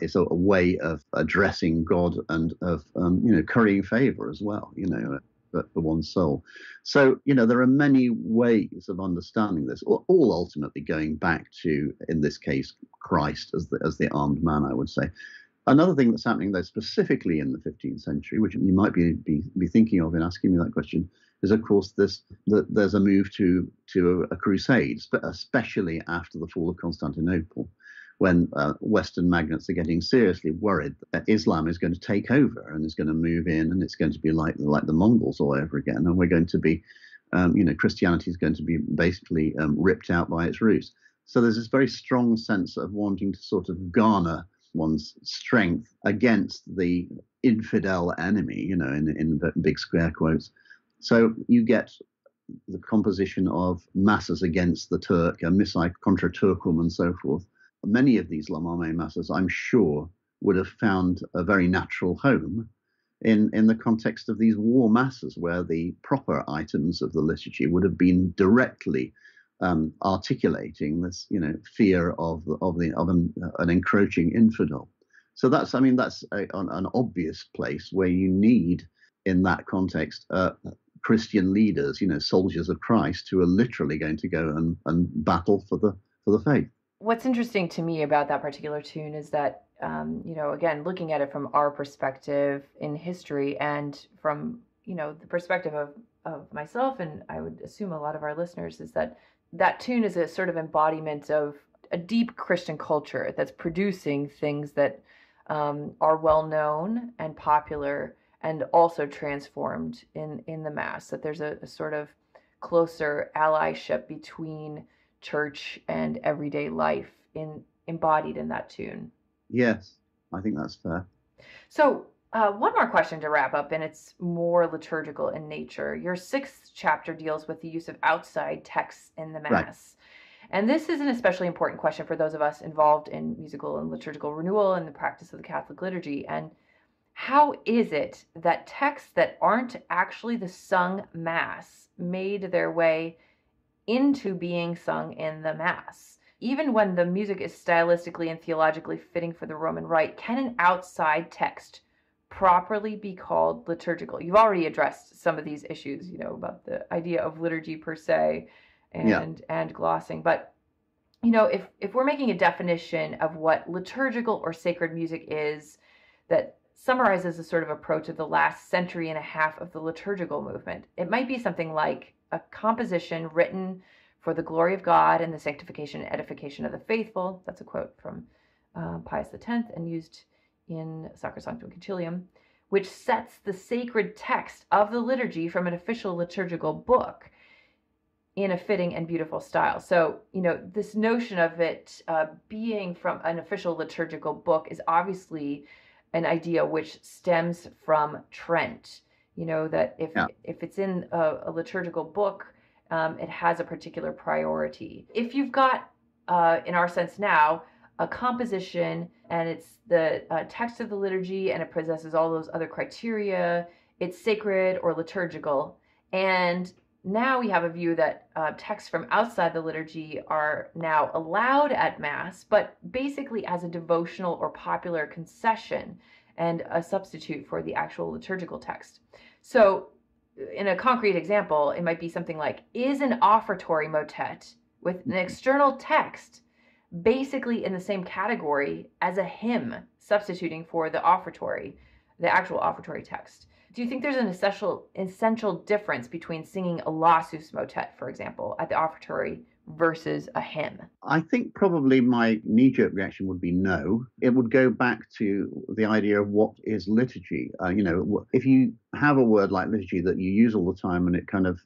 C: it's a way of addressing God and of currying favor as well, for one's soul. So there are many ways of understanding this, all ultimately going back to, in this case, Christ as the armed man, I would say. Another thing that's happening, though, specifically in the 15th century, which you might be thinking of in asking me that question, is, of course, there's a move to a crusade, especially after the fall of Constantinople, when Western magnates are getting seriously worried that Islam is going to take over and is going to move in, and it's going to be like the Mongols all over again, and we're going to be, Christianity is going to be basically ripped out by its roots. So there's this very strong sense of wanting to sort of garner one's strength against the infidel enemy, in big square quotes. So you get the composition of masses against the Turk, a missai contra Turcum, and so forth. Many of these Lomar May masses, I'm sure, would have found a very natural home in the context of these war masses, where the proper items of the liturgy would have been directly articulating this, fear of an encroaching infidel. So that's an obvious place where you need, in that context, Christian leaders, soldiers of Christ, who are literally going to go and battle for the faith.
B: What's interesting to me about that particular tune is that, again, looking at it from our perspective in history and from, the perspective of myself, and I would assume a lot of our listeners, is that tune is a sort of embodiment of a deep Christian culture that's producing things that are well known and popular and also transformed in the Mass, that there's a sort of closer allyship between church and everyday life embodied in that tune.
C: Yes, I think that's fair.
B: So one more question to wrap up, and it's more liturgical in nature. Your 6th chapter deals with the use of outside texts in the Mass. Right. And this is an especially important question for those of us involved in musical and liturgical renewal and the practice of the Catholic liturgy. And how is it that texts that aren't actually the sung Mass made their way into being sung in the Mass? Even when the music is stylistically and theologically fitting for the Roman Rite, can an outside text properly be called liturgical? You've already addressed some of these issues, about the idea of liturgy per se and glossing. But, if we're making a definition of what liturgical or sacred music is that summarizes a sort of approach of the last century and a half of the liturgical movement, it might be something like a composition written for the glory of God and the sanctification and edification of the faithful. That's a quote from Pius X and used in Sacrosanctum Concilium, which sets the sacred text of the liturgy from an official liturgical book in a fitting and beautiful style. So, this notion of it being from an official liturgical book is obviously an idea which stems from Trent. That if it's in a liturgical book, it has a particular priority. If you've got, in our sense now, a composition and it's the text of the liturgy and it possesses all those other criteria, it's sacred or liturgical. And now we have a view that texts from outside the liturgy are now allowed at Mass, but basically as a devotional or popular concession and a substitute for the actual liturgical text. So in a concrete example, it might be something like, is an offertory motet with an external text basically in the same category as a hymn, substituting for the offertory, the actual offertory text? Do you think there's an essential difference between singing a Lassus motet, for example, at the offertory versus a hymn?
C: I think probably my knee-jerk reaction would be no. It would go back to the idea of what is liturgy. If you have a word like liturgy that you use all the time and it kind of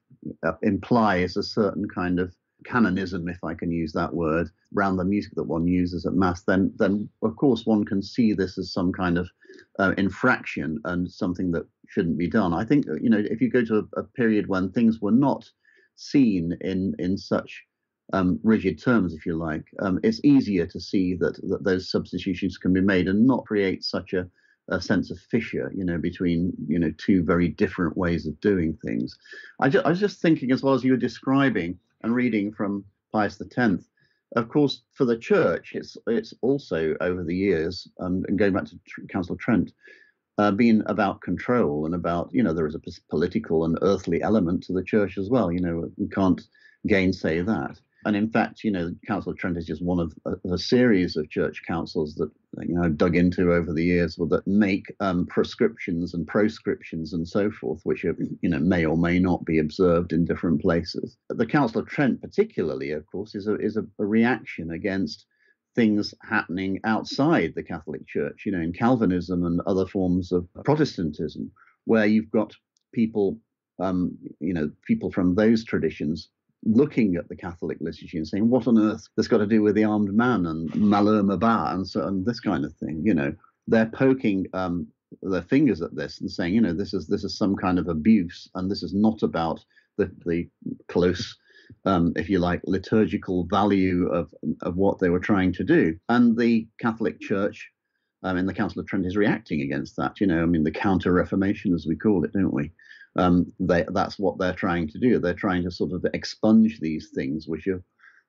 C: implies a certain kind of canonism, if I can use that word, around the music that one uses at Mass, then of course one can see this as some kind of infraction and something that shouldn't be done. I think, if you go to a period when things were not seen in such rigid terms, if you like, it's easier to see that those substitutions can be made and not create such a sense of fissure, between, two very different ways of doing things. I was just thinking, as well as you were describing and reading from Pius X, of course, for the Church, it's also over the years, and going back to Council of Trent, been about control and about, there is a political and earthly element to the Church as well. We can't gainsay that. And in fact, Council of Trent is just one of a series of church councils that I've dug into over the years, that make prescriptions and proscriptions and so forth, which are, may or may not be observed in different places. The Council of Trent, particularly, of course, is a reaction against things happening outside the Catholic Church, in Calvinism and other forms of Protestantism, where you've got people, people from those traditions looking at the Catholic liturgy and saying, what on earth this got to do with the armed man and malheur mabat and this kind of thing? They're poking their fingers at this and saying, this is some kind of abuse, and this is not about the close, if you like, liturgical value of what they were trying to do. And the Catholic Church and the Council of Trent is reacting against that. I mean, the Counter-Reformation, as we call it, don't we? That's what they're trying to do. They're trying to sort of expunge these things which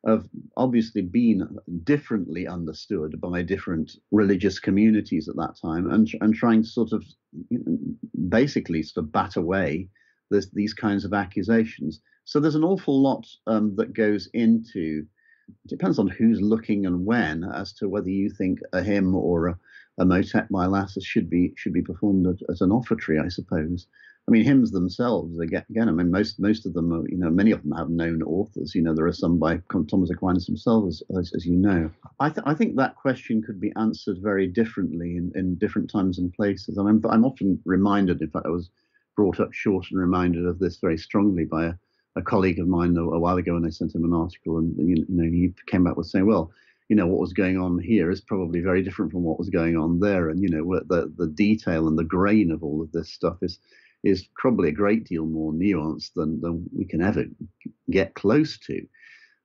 C: have obviously been differently understood by different religious communities at that time, and trying to sort of basically sort of bat away these kinds of accusations. So there's an awful lot that goes into. Depends on who's looking and when as to whether you think a hymn or a motet by Lassus should be performed as an offertory, I suppose. I mean, hymns themselves, again, I mean, most of them are, many of them have known authors. There are some by Thomas Aquinas himself, as you know. I think that question could be answered very differently in different times and places. I'm often reminded, in fact, I was brought up short and reminded of this very strongly by a colleague of mine a while ago, and I sent him an article, and he came back with saying, well, what was going on here is probably very different from what was going on there, and the detail and the grain of all of this stuff is probably a great deal more nuanced than we can ever get close to.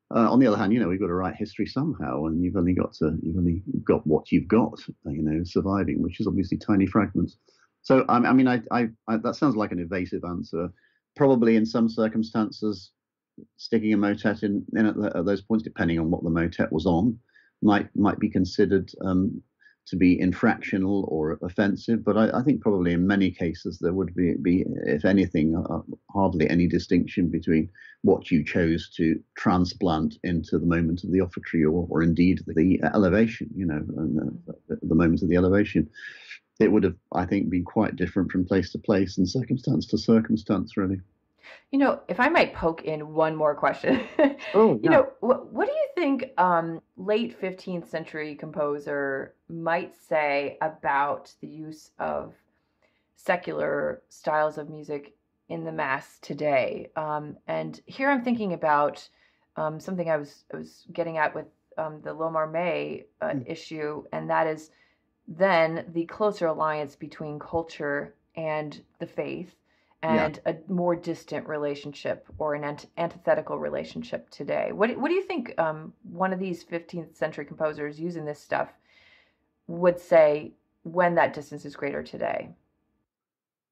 C: On the other hand, we've got to write history somehow, and you've only got what you've got, surviving, which is obviously tiny fragments. So I mean, I that sounds like an evasive answer. Probably in some circumstances, sticking a motet in at those points, depending on what the motet was on, might be considered to be infractional or offensive. But I think probably in many cases there would be if anything, hardly any distinction between what you chose to transplant into the moment of the offertory or indeed the elevation, the moment of the elevation. It would have, I think, been quite different from place to place and circumstance to circumstance, really.
B: If I might poke in one more question.
C: Oh, yeah.
B: What do you think late 15th century composer might say about the use of secular styles of music in the Mass today? And here I'm thinking about something I was getting at with the Lomar May issue, and that is then the closer alliance between culture and the faith, and a more distant relationship or an antithetical relationship today. What do you think one of these 15th century composers using this stuff would say when that distance is greater today?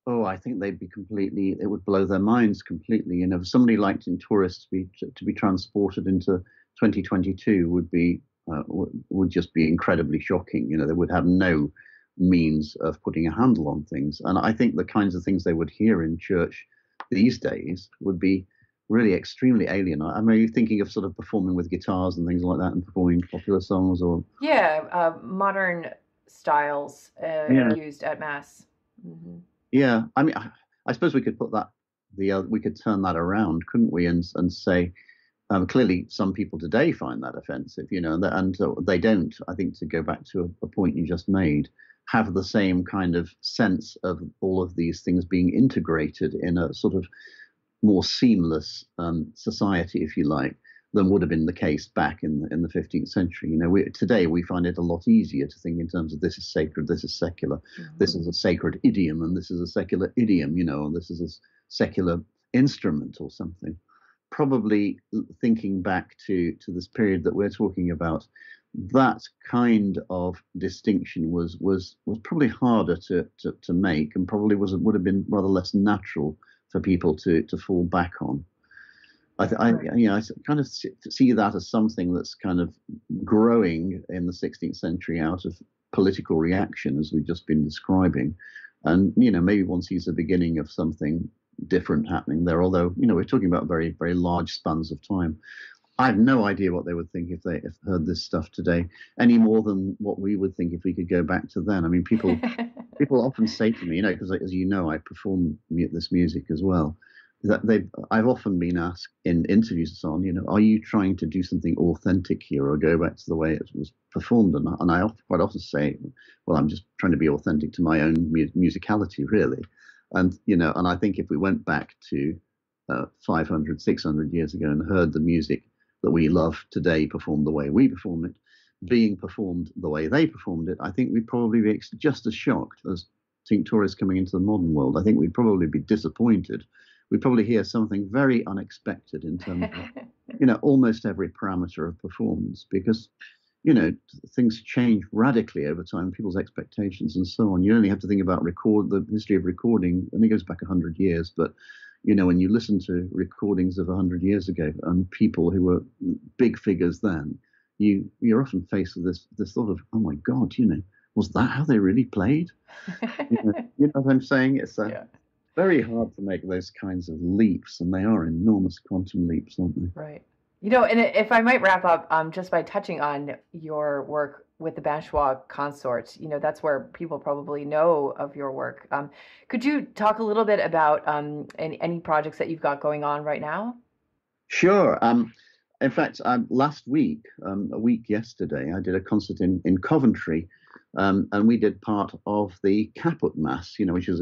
C: Oh, I think they'd be it would blow their minds completely. If somebody like Tinctoris to be transported into 2022 would just be incredibly shocking. They would have no means of putting a handle on things. And I think the kinds of things they would hear in church these days would be really extremely alien. I mean, are you thinking of sort of performing with guitars and things like that and performing popular songs, or?
B: Yeah, modern styles used at Mass. Mm-hmm.
C: Yeah, I mean, I suppose we could put that, we could turn that around, couldn't we, and say, clearly some people today find that offensive, and they don't, I think, to go back to a point you just made, have the same kind of sense of all of these things being integrated in a sort of more seamless society, if you like, than would have been the case back in the 15th century. Today we find it a lot easier to think in terms of this is sacred, this is secular, mm-hmm. This is a sacred idiom, and this is a secular idiom, and this is a secular instrument or something. Probably thinking back to this period that we're talking about, that kind of distinction was probably harder to make, and probably would have been rather less natural for people to fall back on. I kind of see that as something that's kind of growing in the 16th century out of political reaction, as we've just been describing, and maybe one sees the beginning of something different happening there. Although we're talking about very, very large spans of time. I have no idea what they would think if they heard this stuff today, any more than what we would think if we could go back to then. I mean, people often say to me, because as you know, I perform this music as well, that I've often been asked in interviews and so on, are you trying to do something authentic here or go back to the way it was performed? And I quite often say, well, I'm just trying to be authentic to my own musicality, really. And, and I think if we went back to 500, 600 years ago and heard the music that we love today performed the way we perform it, being performed the way they performed it, I think we'd probably be just as shocked as Tinctoris coming into the modern world. I think we'd probably be disappointed. We'd probably hear something very unexpected in terms of, almost every parameter of performance, because, things change radically over time, people's expectations and so on. You only have to think about the history of recording, and it goes back 100 years, but when you listen to recordings of 100 years ago and people who were big figures then, you're often faced with this thought of, oh my God, was that how they really played? You know what I'm saying? It's very hard to make those kinds of leaps, and they are enormous quantum leaps, aren't they?
B: Right. And if I might wrap up just by touching on your work with the Binchois Consort, that's where people probably know of your work. Could you talk a little bit about any projects that you've got going on right now?
C: Sure. In fact, last week, a week yesterday, I did a concert in Coventry, and we did part of the Caput Mass, which is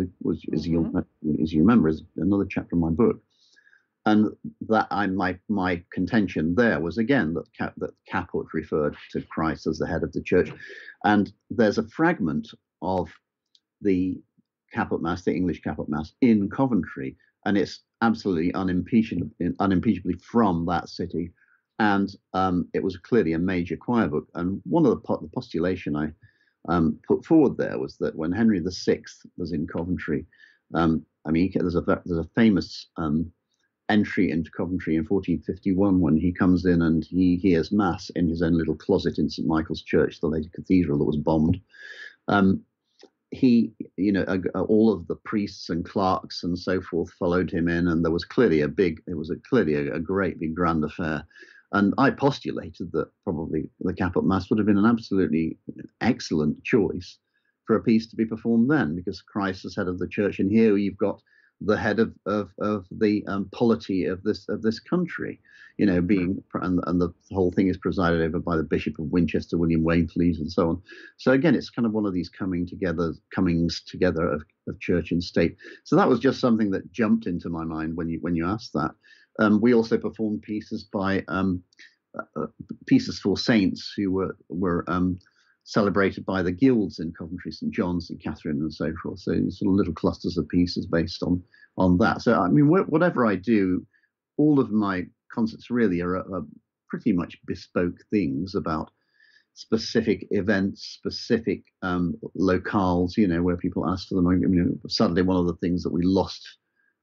C: as you remember, is another chapter in my book. And that my contention there was, again, that Caput referred to Christ as the head of the church. And there's a fragment of the Caput Mass, the English Caput Mass, in Coventry, and it's absolutely unimpeachably from that city. And it was clearly a major choir book. And one of the postulation I put forward there was that when Henry VI was in Coventry, there's a famous entry into Coventry in 1451 when he comes in and he hears Mass in his own little closet in St. Michael's Church, the later cathedral that was bombed. All of the priests and clerks and so forth followed him in, and there was clearly a great big grand affair. And I postulated that probably the Caput Mass would have been an absolutely excellent choice for a piece to be performed then, because Christ is head of the church, and here you've got the head of the polity of this country, being, and the whole thing is presided over by the Bishop of Winchester, William Waynflete, and so on. So again, it's kind of one of these comings together of church and state. So that was just something that jumped into my mind when you asked that. We also performed pieces by pieces for saints who were celebrated by the guilds in Coventry, St. John's, St. Catherine, and so forth. So sort of little clusters of pieces based on that. So whatever I do, all of my concerts really are pretty much bespoke things about specific events, specific locales, where people ask for them. Sadly, one of the things that we lost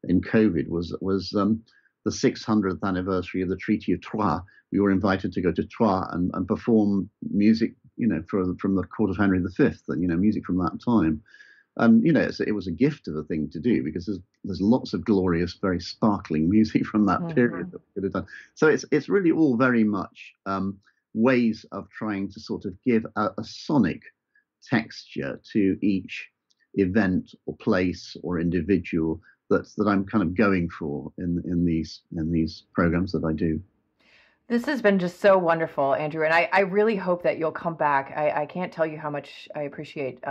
C: in COVID was the 600th anniversary of the Treaty of Troyes. We were invited to go to Troyes and perform music, from the court of Henry V, and music from that time. It was a gift of a thing to do, because there's lots of glorious, very sparkling music from that period that we could have done. So it's really all very much ways of trying to sort of give a sonic texture to each event or place or individual that I'm kind of going for in these programs that I do.
B: This has been just so wonderful, Andrew, and I really hope that you'll come back. I can't tell you how much I appreciate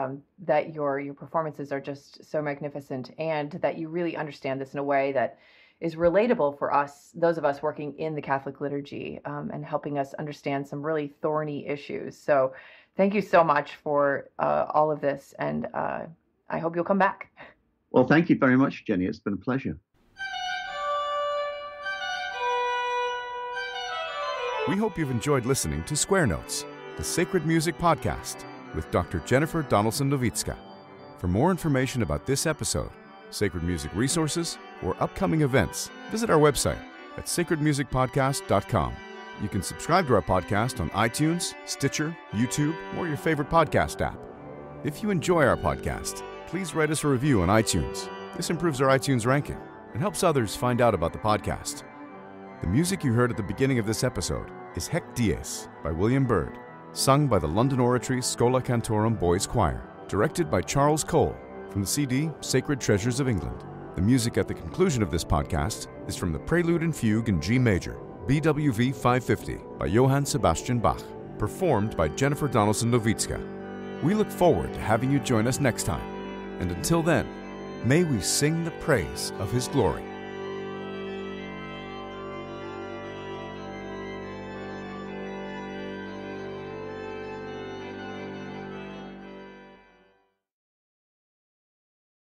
B: that your performances are just so magnificent, and that you really understand this in a way that is relatable for us, those of us working in the Catholic liturgy, and helping us understand some really thorny issues. So thank you so much for all of this, and I hope you'll come back.
C: Well, thank you very much, Jenny. It's been a pleasure.
A: We hope you've enjoyed listening to Square Notes, the Sacred Music Podcast with Dr. Jennifer Donaldson-Nowicka. For more information about this episode, sacred music resources, or upcoming events, visit our website at sacredmusicpodcast.com. You can subscribe to our podcast on iTunes, Stitcher, YouTube, or your favorite podcast app. If you enjoy our podcast, please write us a review on iTunes. This improves our iTunes ranking and helps others find out about the podcast. The music you heard at the beginning of this episode is Hec Dies by William Byrd, sung by the London Oratory Schola Cantorum Boys Choir, directed by Charles Cole from the CD Sacred Treasures of England. The music at the conclusion of this podcast is from the Prelude and Fugue in G Major, BWV 550 by Johann Sebastian Bach, performed by Jennifer Donaldson-Nowicka. We look forward to having you join us next time, and until then, may we sing the praise of His glory.